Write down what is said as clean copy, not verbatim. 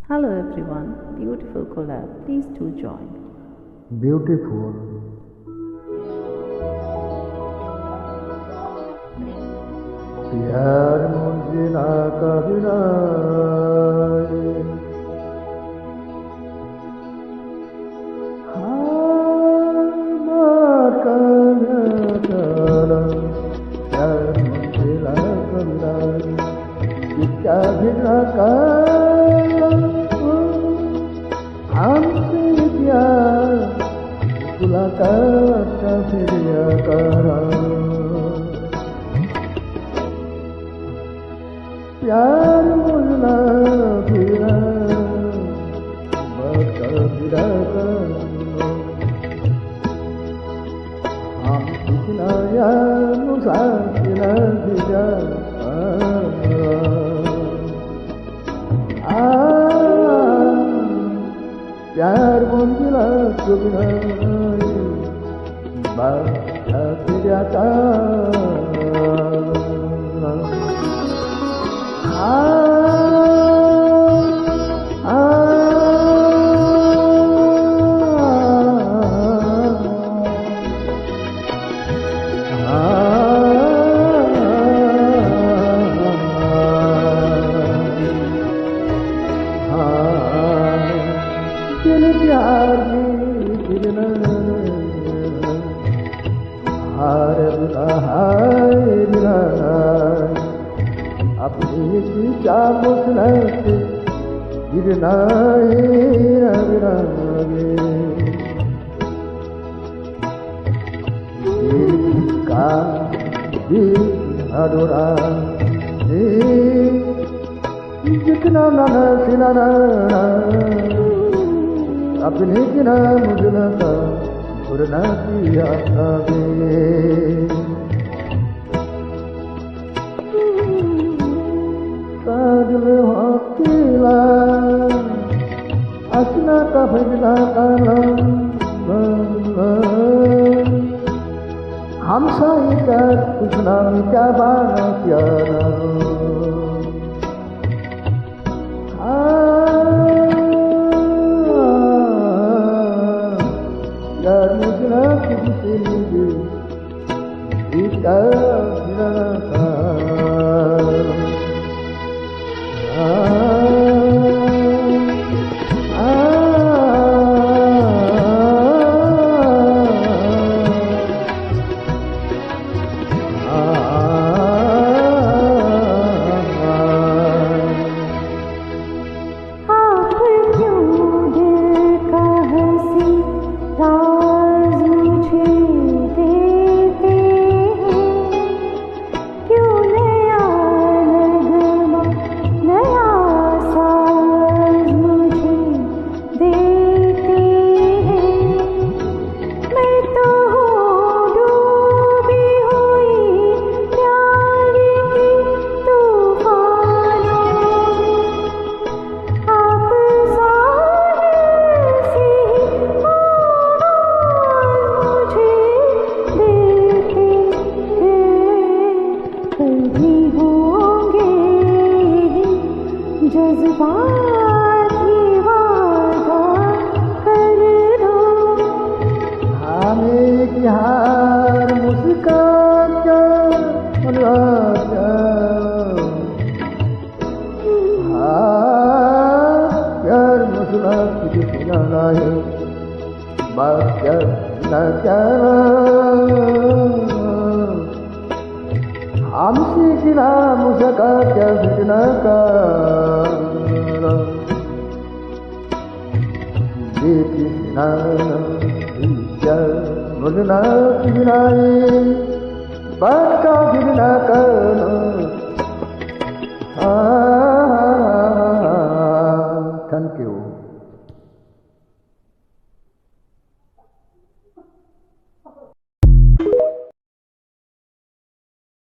Hello everyone, beautiful collab. Please do join. Beautiful. प्यार मुझे ना कबराए मार प्यार मुझे ना कबराए क्या भी ना हमसे प्यार मुलाकात का फिर करा प्यार मुझना फिरा बता फिरा हम कितना या मुसाफिर फिरा प्यार मुझना फिरा बता फिरा प्यार हार बुरा अपनी शीशा मुझसे गिरना का अधूरा जितना सिना अपने बिना मुझना का भुरना किया साजल हकीला असना का भजना काला हम साई का कुछ नाम क्या बाना प्यारा यार मुझना किसी मुझे इसका जज्बात ही वादा कर दो हमें की हार मुस्कान का राजा प्यार मुस्कुरा किसी ना है बात क्या ना क्या हमसे गिरा मुझका क्या फिरना का देखना मुझना गिराए बात का फिरना का